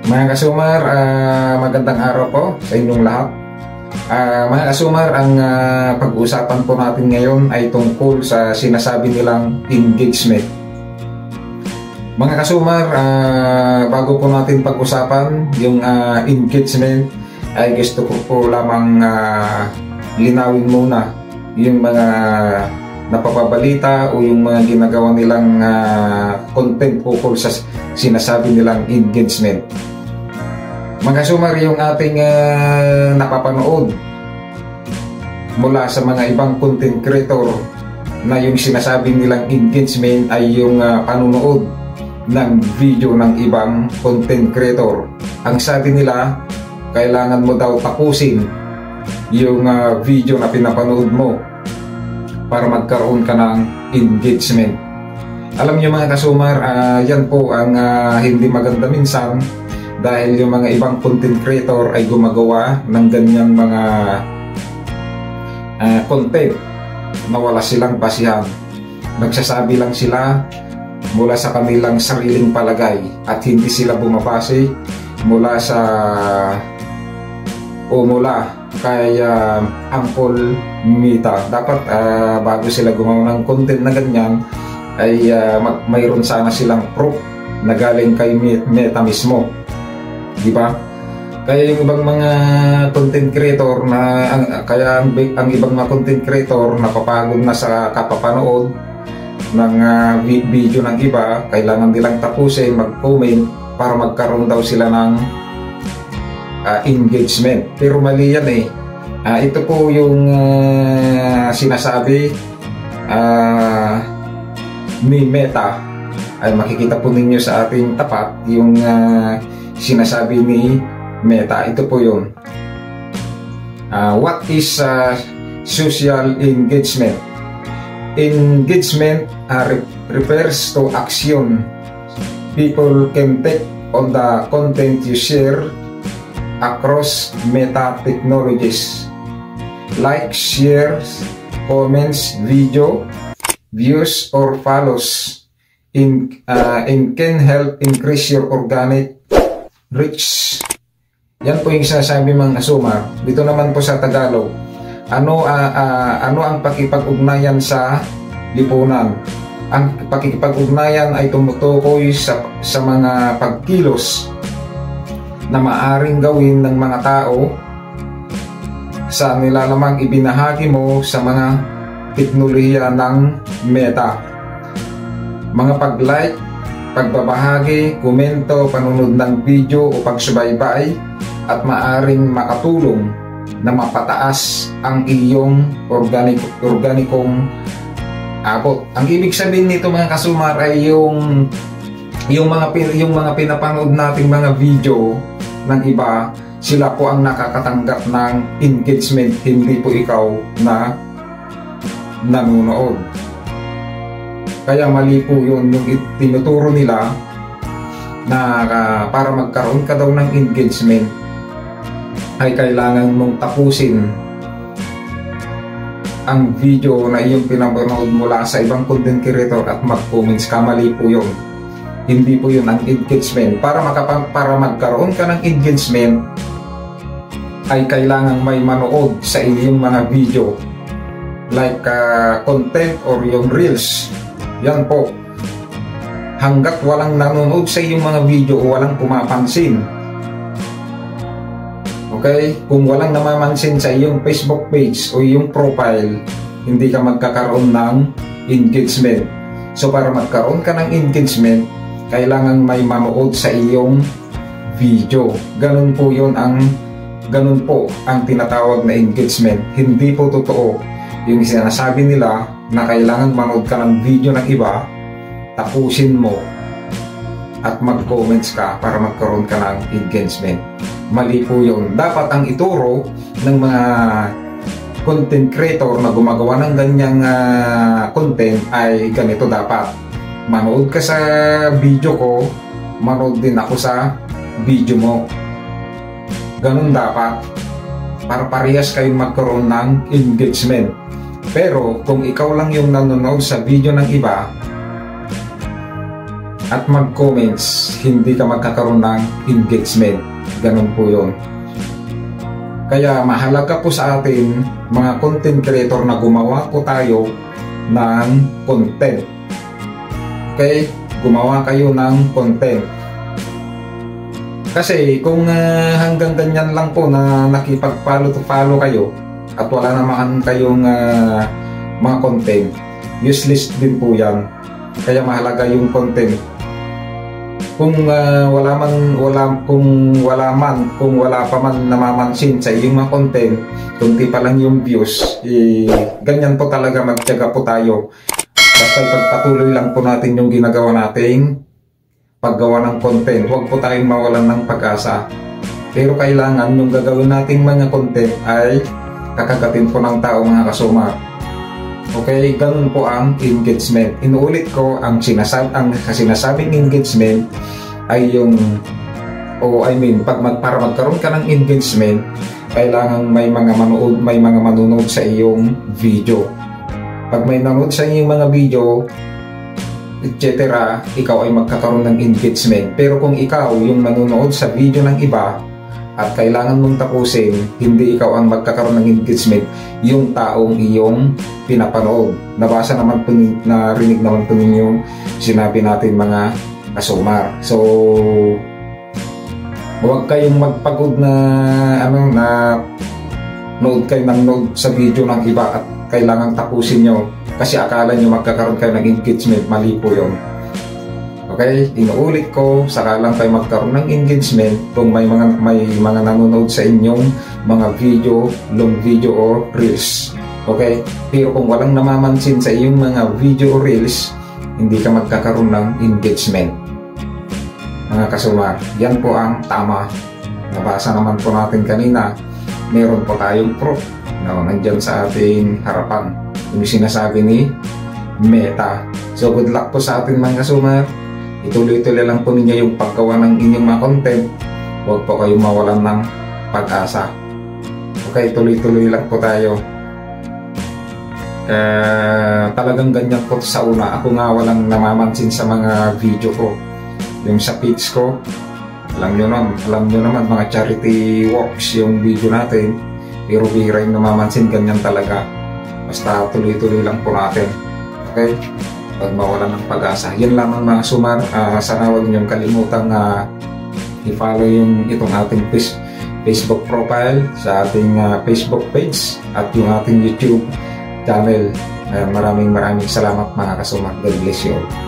Mga kasumar, magandang araw po sa inyong lahat. Mga kasumar, ang pag-uusapan po natin ngayon ay tungkol sa sinasabi nilang engagement. Mga kasumar, bago po natin pag-usapan yung engagement, ay gusto ko po lamang linawin muna yung mga napapabalita o yung mga ginagawa nilang content tungkol sa sinasabi nilang engagement. Mga kasumar, yung ating napapanood mula sa mga ibang content creator na yung sinasabi nilang engagement ay yung panunood ng video ng ibang content creator. Ang sabi nila, kailangan mo daw tapusin yung video na pinapanood mo para magkaroon ka ng engagement. Alam niyo mga kasumar, yan po ang hindi maganda minsan dahil yung mga ibang content creator ay gumagawa ng ganyang mga content na wala silang basihan. Nagsasabi lang sila mula sa kanilang sariling palagay at hindi sila bumabase mula sa mula kay Uncle Mita. Dapat bago sila gumawa ng content na ganyan ay mayroon sana silang proof na galing kay Meta mismo, di ba? Kaya yung ibang mga content creator na ang ibang mga content creator napapagod na sa kapapanood ng video ng iba, kailangan nilang tapusin, mag-comment para magkaroon daw sila ng engagement. Pero mali yan eh. Ito po yung sinasabi ni Meta. Ay makikita po ninyo sa ating tapat yung sinasabi ni Meta. Ito po yun. What is social engagement? Engagement refers to action people can take on the content you share across Meta technologies, like, shares, comments, video, views, or follows, and can help increase your organic reach. Yan po yung sinasabi mga kasumar. Dito naman po sa Tagalog, ano ang pakikipag-ugnayan sa lipunan? Ang pakikipag-ugnayan ay tumutukoy sa mga pagkilos na maaring gawin ng mga tao sa nilalamang ibinahagi mo sa mga teknolohiya ng Meta. Mga pag-like, pagbabahagi, komento, panunod ng video o pagsubaybay at maaring makatulong na mapataas ang iyong organikong abot. Ang ibig sabihin nito mga kasumar ay yung mga pinapanood nating mga video ng iba, sila po ang nakakatanggap ng engagement, hindi po ikaw na nanonood. Kaya mali po yun yung tinuturo nila na para magkaroon ka daw ng engagement ay kailangan mong tapusin ang video na iyong pinapanood mula sa ibang content creator at mag-comments ka. Mali po yun. Hindi po yun ang engagement. Para magkaroon ka ng engagement ay kailangan may manood sa iyong mga video, like content or yung reels. Yan po. Hanggat walang nanonood sa iyong mga video o walang pumapansin, okay, kung walang namamansin sa iyong Facebook page o iyong profile, hindi ka magkakaroon ng engagement. So para magkaroon ka ng engagement, kailangan may manood sa iyong video. Ganun po ang tinatawag na engagement. Hindi po totoo yung sinasabi nila na kailangan manood ka ng video ng iba, tapusin mo at mag-comments ka para magkaroon ka ng engagement. Mali po yun. Dapat ang ituro ng mga content creator na gumagawa ng ganyang content ay ganito dapat. Manood ka sa video ko, manood din ako sa video mo. Ganun dapat. Para parehas kayong magkaroon ng engagement. Pero kung ikaw lang yung nanonood sa video ng iba, at mag-comments, hindi ka magkakaroon ng engagement. Ganun po yun. Kaya mahalaga po sa atin, mga content creator, na gumawa po tayo ng content. Okay? Gumawa kayo ng content. Kasi kung hanggang ganyan lang po na nakipag-follow to follow kayo at wala naman kayong mga content, useless din po yan. Kaya mahalaga yung content. Kung wala pa man namamansin sa iyong mga content, kunti pa lang yung views, ganyan po talaga, magtiyaga po tayo. Basta ipagpatuloy lang po natin yung ginagawa nating paggawa ng content. Huwag po tayong mawalan ng pag-asa. Pero kailangan yung gagawin nating mga content ay kakagatin po ng tao, mga kasumar. Okay, ganun po ang engagement. Inuulit ko, ang sinasabing engagement ay yung, para magkaroon ka ng engagement, kailangan may mga manonood sa iyong video. Pag may nanonood sa iyong mga video, etc., ikaw ay magkakaroon ng engagement. Pero kung ikaw yung nanonood sa video ng iba at kailangan mong tapusin, hindi ikaw ang magkakaroon ng engagement, yung taong iyong pinapanood. Narinig naman po yung sinabi natin, mga kasumar. So, huwag kayong magpagod na nood kayo ng nood sa video ng iba at kailangan tapusin nyo kasi akala nyo magkakaroon kayo ng engagement. Mali po yun. Okay, inuulit ko, saka lang kayo magkaroon ng engagement kung may mga nanonood sa inyong mga video, long video o reels. Okay, pero kung walang namamansin sa iyong mga video o reels, hindi ka magkakaroon ng engagement. Mga kasumar, yan po ang tama. Nabasa naman po natin kanina, meron po tayong proof na nandyan sa ating harapan, yung sinasabi ni Meta. So good luck po sa ating mga kasumar. Ituloy-tuloy lang po ninyo yung paggawa ng inyong mga content. Huwag po kayong mawalan ng pag-asa. Okay, tuloy-tuloy lang po tayo. Talagang ganyan po sa una. Ako nga walang namamansin sa mga video ko. Yung sa page ko, alam nyo naman mga charity works yung video natin. Pero bihira yung namamansin, ganyan talaga. Basta tuloy-tuloy lang po natin. Okay? Pag mawalan ng pag-asa. Yan lang ang mga sumar. Sana huwag niyong kalimutang i-follow itong ating Facebook profile, sa ating Facebook page at yung ating YouTube channel. Maraming salamat, mga kasumar. God bless you all.